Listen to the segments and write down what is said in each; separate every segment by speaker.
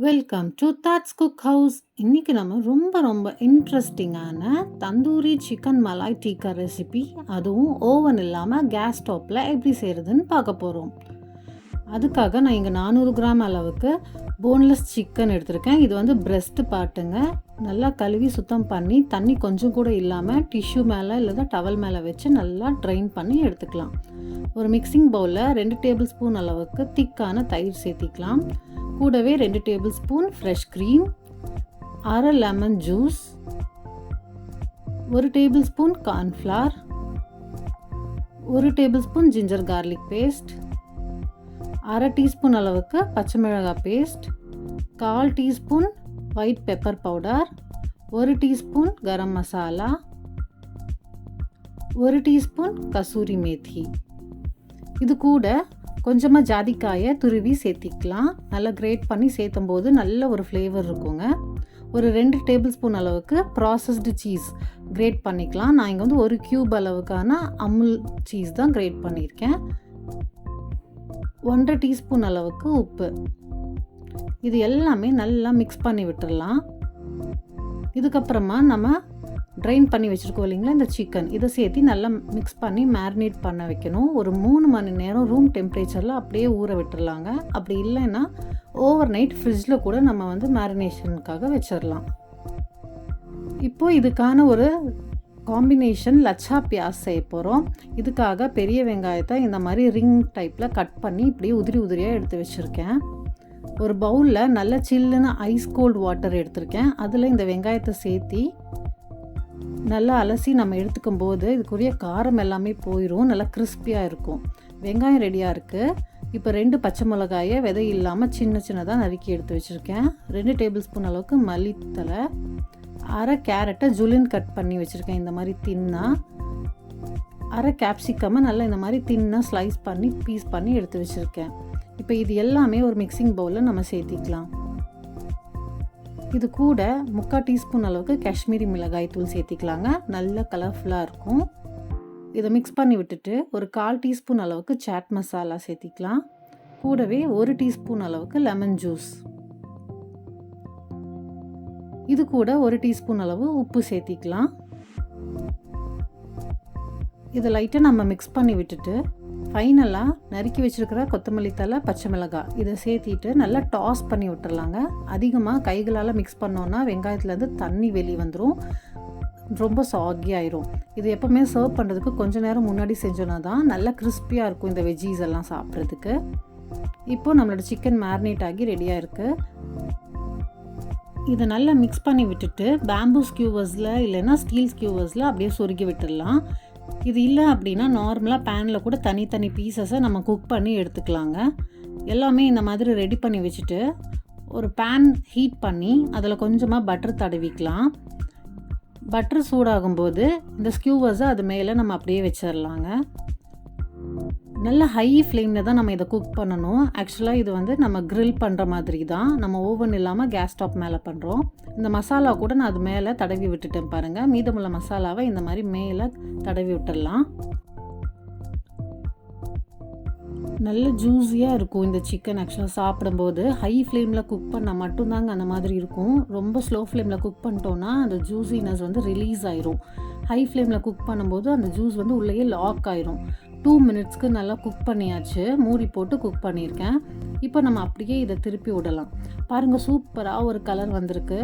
Speaker 1: Welcome to that's cook house. இன்றைக்கி நம்ம ரொம்ப இன்ட்ரெஸ்டிங்கான தந்தூரி சிக்கன் மலாய் டிக்கா ரெசிபி, அதுவும் ஓவன் இல்லாமல் கேஸ் ஸ்டவ்வில் எப்படி செய்கிறதுன்னு பார்க்க போகிறோம். அதுக்காக நான் இங்கே 400 கிராம் அளவுக்கு போன்லெஸ் சிக்கன் எடுத்திருக்கேன். இது வந்து பிரெஸ்ட் பார்ட்டுங்க. நல்லா கழுவி சுத்தம் பண்ணி தண்ணி கொஞ்சம் கூட இல்லாமல் டிஷ்யூ மேலே இல்லைன்னா டவல் மேலே வச்சு நல்லா ட்ரைன் பண்ணி எடுத்துக்கலாம். ஒரு மிக்சிங் பவுலில் 2 டேபிள் ஸ்பூன் அளவுக்கு திக்கான தயிர் சேர்த்திக்கலாம். கூடவே 2 டேபிள் ஸ்பூன் ஃப்ரெஷ் க்ரீம், அரை lemon juice, 1 tablespoon cornflour, 1 tablespoon ginger garlic paste, அரை டீஸ்பூன் அளவுக்கு பச்சை மிளகாய் paste, 1/4 teaspoon white pepper powder, 1 teaspoon garam masala, 1 teaspoon kasuri methi. இது கூட கொஞ்சமாக ஜாதிக்காயை துருவி சேர்த்திக்கலாம். நல்லா கிரேட் பண்ணி சேர்த்தும் போது நல்ல ஒரு ஃப்ளேவர் இருக்குங்க. ஒரு 2 டேபிள் ஸ்பூன் அளவுக்கு ப்ராசஸ்டு சீஸ் கிரேட் பண்ணிக்கலாம். நான் இங்கே வந்து 1 கியூப் அளவுக்கான அமுல் சீஸ் தான் கிரேட் பண்ணியிருக்கேன். 1/2 டீஸ்பூன் அளவுக்கு உப்பு. இது எல்லாமே நல்லா மிக்ஸ் பண்ணி விட்டுடலாம். இதுக்கப்புறமா நம்ம ட்ரைன் பண்ணி வச்சுருக்கோம் இல்லைங்களா, இந்த சிக்கன் இதை சேர்த்து நல்லா மிக்ஸ் பண்ணி மேரினேட் பண்ண வைக்கணும். ஒரு 3 மணி நேரம் ரூம் டெம்பரேச்சரில் அப்படியே ஊற விட்டுடலாங்க. அப்படி இல்லைன்னா ஓவர் நைட் ஃப்ரிட்ஜில் கூட நம்ம வந்து மேரினேஷனுக்காக வச்சிடலாம். இப்போது இதுக்கான ஒரு காம்பினேஷன் லச்சா பியாஸ் செய்ய போகிறோம். இதுக்காக பெரிய வெங்காயத்தை இந்த மாதிரி ரிங் டைப்பில் கட் பண்ணி இப்படியே உதிரியாக எடுத்து வச்சுருக்கேன். ஒரு பவுலில் நல்ல சில்லுன்னு ஐஸ் கோல்டு வாட்டர் எடுத்திருக்கேன். அதில் இந்த வெங்காயத்தை சேர்த்தி நல்லா அலசி நம்ம எடுத்துக்கும் போது இதுக்குரிய காரம் எல்லாமே போயிடும். நல்லா கிறிஸ்பியாக இருக்கும். வெங்காயம் ரெடியாக இருக்குது. இப்போ 2 பச்சை மிளகாயை விதை இல்லாமல் சின்னதாக நறுக்கி எடுத்து வச்சுருக்கேன். 2 டேபிள் ஸ்பூன் அளவுக்கு மல்லித்தலை, அரை கேரட்டை ஜுலின் கட் பண்ணி வச்சுருக்கேன் இந்த மாதிரி தின்னா, அரை கேப்சிகம்மை நல்லா இந்த மாதிரி தின்னா ஸ்லைஸ் பண்ணி பீஸ் பண்ணி எடுத்து வச்சுருக்கேன். இப்போ இது எல்லாமே ஒரு மிக்சிங் பவுலில் நம்ம சேர்த்திக்கலாம். இது கூட 3/4 டீஸ்பூன் அளவுக்கு காஷ்மீரி மிளகாய் தூள் சேர்த்திக்கலாங்க. நல்ல கலர்ஃபுல்லாக இருக்கும். இதை மிக்ஸ் பண்ணி விட்டுட்டு ஒரு 1/4 டீஸ்பூன் அளவுக்கு சாட் மசாலா சேர்த்திக்கலாம். கூடவே 1 டீஸ்பூன் அளவுக்கு லெமன் ஜூஸ். இது கூட 1 டீஸ்பூன் அளவு உப்பு சேர்த்திக்கலாம். இதை லைட்டாக நம்ம மிக்ஸ் பண்ணி விட்டுட்டு ஃபைனலாக நறுக்கி வச்சுருக்கிற கொத்தமல்லி தழை, பச்சை மிளகாய் இதை சேர்த்திட்டு நல்லா டாஸ் பண்ணி விட்டுறலாங்க. அதிகமாக கைகளால் மிக்ஸ் பண்ணோன்னா வெங்காயத்துலேருந்து தண்ணி வெளியே வந்துடும், ரொம்ப சாகி ஆயிரும். இது எப்போவுமே சர்வ் பண்ணுறதுக்கு கொஞ்சம் நேரம் முன்னாடி செஞ்சோன்னா தான் நல்லா கிறிஸ்பியாக இருக்கும் இந்த வெஜ்ஜீஸ் எல்லாம் சாப்பிட்றதுக்கு. இப்போது நம்மளோட சிக்கன் மேரினேட் ஆகி ரெடியாக இருக்குது. இதை நல்லா மிக்ஸ் பண்ணி விட்டுட்டு பேம்பூ ஸ்கியூவர்ஸில் இல்லைன்னா ஸ்டீல் ஸ்கியூவர்ஸில் அப்படியே சொருகி விட்டுடலாம். இது இல்லை அப்படின்னா நார்மலாக பேனில் கூட தனி பீசஸை நம்ம குக் பண்ணி எடுத்துக்கலாங்க. எல்லாமே இந்த மாதிரி ரெடி பண்ணி வச்சுட்டு ஒரு பேன் ஹீட் பண்ணி அதில் கொஞ்சமாக பட்டர் தடவிக்கலாம். பட்டர் சூடாகும்போது இந்த ஸ்கியூவர்ஸை அது மேலே நம்ம அப்படியே வச்சிடலாங்க. நல்ல ஹை ஃப்ளேமில் தான் நம்ம இதை குக் பண்ணணும். ஆக்சுவலாக இது வந்து நம்ம க்ரில் பண்ணுற மாதிரி தான், நம்ம ஓவன் இல்லாமல் கேஸ் ஸ்டவ் மேலே பண்ணுறோம். இந்த மசாலா கூட நான் அது மேலே தடவி விட்டுட்டேன் பாருங்கள். மீதமுள்ள மசாலாவை இந்த மாதிரி மேலே தடவி விட்டுடலாம். நல்ல ஜூஸியாக இருக்கும் இந்த சிக்கன். ஆக்சுவலாக சாப்பிடும்போது ஹை ஃப்ளேமில் குக் பண்ணால் மட்டும்தாங்க அந்த மாதிரி இருக்கும். ரொம்ப ஸ்லோ ஃப்ளேமில் குக் பண்ணிட்டோன்னா அந்த ஜூஸினஸ் வந்து ரிலீஸ் ஆயிரும். ஹை ஃப்ளேமில் குக் பண்ணும்போது அந்த ஜூஸ் வந்து உள்ளேயே லாக் ஆயிரும். 2 மினிட்ஸ்க்கு நல்லா குக் பண்ணியாச்சு. மூடி போட்டு குக் பண்ணியிருக்கேன். இப்போ நம்ம அப்படியே இதை திருப்பி விடலாம். பாருங்கள், சூப்பராக ஒரு கலர் வந்திருக்கு.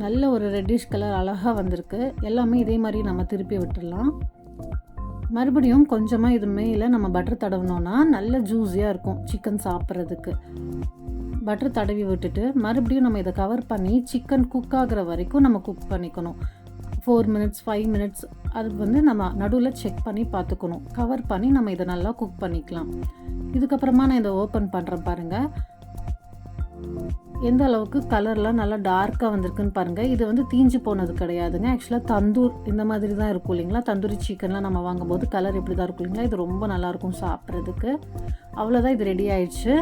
Speaker 1: நல்ல ஒரு ரெட்டிஷ் கலர் அழகாக வந்திருக்கு. எல்லாமே இதே மாதிரி நம்ம திருப்பி விட்டுடலாம். மறுபடியும் கொஞ்சமாக இது மேலே நம்ம பட்டர் தடவினோன்னா நல்ல ஜூஸியாக இருக்கும் சிக்கன் சாப்பிட்றதுக்கு. பட்டர் தடவி விட்டுட்டு மறுபடியும் நம்ம இதை கவர் பண்ணி சிக்கன் குக் ஆகிற வரைக்கும் நம்ம குக் பண்ணிக்கணும். 4 மினிட்ஸ் 5 மினிட்ஸ் அது வந்து நம்ம நடுவில் செக் பண்ணி பார்த்துக்கணும். கவர் பண்ணி நம்ம இதை நல்லா குக் பண்ணிக்கலாம். இதுக்கப்புறமா நான் இதை ஓப்பன் பண்ணுறேன் பாருங்கள். எந்த அளவுக்கு கலர்லாம் நல்லா டார்க்காக வந்திருக்குன்னு பாருங்கள். இது வந்து தீஞ்சு போனது கிடையாதுங்க. ஆக்சுவலாக தந்தூர் இந்த மாதிரி தான் இருக்கும் இல்லைங்களா. தந்தூரி சிக்கன்லாம் நம்ம வாங்கும்போது கலர் இப்படி தான் இருக்கும் இல்லைங்களா. இது ரொம்ப நல்லாயிருக்கும் சாப்பிட்றதுக்கு. அவ்வளோதான், இது ரெடி ஆயிடுச்சு.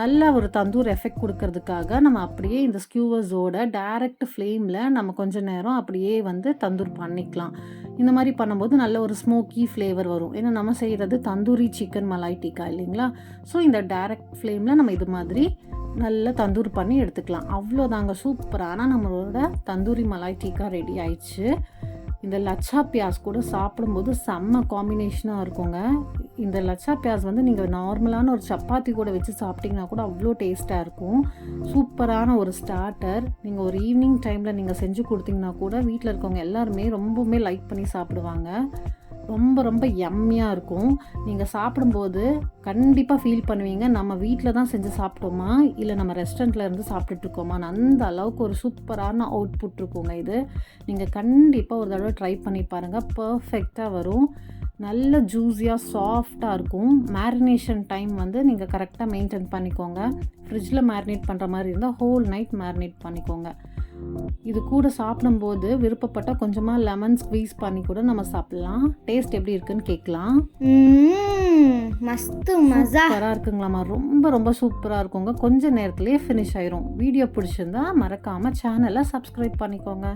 Speaker 1: நல்ல ஒரு தந்தூர் எஃபெக்ட் கொடுக்கறதுக்காக நம்ம அப்படியே இந்த ஸ்கியூவர்ஸோட டைரக்ட் ஃப்ளேமில் நம்ம கொஞ்சம் நேரம் அப்படியே வந்து தந்தூர் பண்ணிக்கலாம். இந்த மாதிரி பண்ணும்போது நல்ல ஒரு ஸ்மோக்கி ஃப்ளேவர் வரும். ஏன்னா நம்ம செய்கிறது தந்தூரி சிக்கன் மலாய் டிக்கா இல்லைங்களா. ஸோ இந்த டைரக்ட் ஃப்ளேமில் நம்ம இது மாதிரி நல்லா தந்தூர் பண்ணி எடுத்துக்கலாம். அவ்வளோதாங்க, சூப்பரான நம்மளோட தந்தூரி மலாய் டிக்கா ரெடி ஆயிடுச்சு. இந்த லச்சா பியாஸ் கூட சாப்பிடும்போது செம்ம காம்பினேஷனாக இருக்குங்க. இந்த லச்சா பியாஸ் வந்து நீங்கள் நார்மலான ஒரு சப்பாத்தி கூட வச்சு சாப்பிட்டிங்கன்னா கூட அவ்வளோ டேஸ்ட்டாக இருக்கும். சூப்பரான ஒரு ஸ்டார்டர். நீங்கள் ஒரு ஈவினிங் டைமில் நீங்கள் செஞ்சு கொடுத்தீங்கன்னா கூட வீட்டில் இருக்கவங்க எல்லாருமே ரொம்பவுமே லைக் பண்ணி சாப்பிடுவாங்க. ரொம்ப ரொம்ப யம்மியாக இருக்கும். நீங்கள் சாப்பிடும்போது கண்டிப்பாக ஃபீல் பண்ணுவீங்க, நம்ம வீட்டில் தான் செஞ்சு சாப்பிட்டோமா இல்லை நம்ம ரெஸ்டாரண்ட்டில் இருந்து சாப்பிட்டுட்ருக்கோமான்னு. அந்த அளவுக்கு ஒரு சூப்பரான அவுட்புட் இருக்குங்க இது. நீங்கள் கண்டிப்பாக ஒரு தடவை ட்ரை பண்ணி பாருங்கள், பர்ஃபெக்டாக வரும். நல்ல ஜூஸியாக சாஃப்டாக இருக்கும். மேரினேஷன் டைம் வந்து நீங்கள் கரெக்டாக மெயின்டைன் பண்ணிக்கோங்க. ஃப்ரிட்ஜில் மேரினேட் பண்ணுற மாதிரி இருந்தால் ஹோல் நைட் மேரினேட் பண்ணிக்கோங்க. இது கூட சாப்பிடும்போது விருப்பப்பட்டால் கொஞ்சமாக லெமன் ஸ்க்வீஸ் பண்ணி கூட நம்ம சாப்பிட்லாம். டேஸ்ட் எப்படி இருக்குன்னு கேட்கலாம்.
Speaker 2: மஸ்து மஸா
Speaker 1: சூப்பராக இருக்குங்களாம்மா, ரொம்ப ரொம்ப சூப்பராக இருக்குங்க. கொஞ்சம் நேரத்துலேயே ஃபினிஷ் ஆயிரும். வீடியோ பிடிச்சிருந்தா மறக்காமல் சேனலை சப்ஸ்கிரைப் பண்ணிக்கோங்க.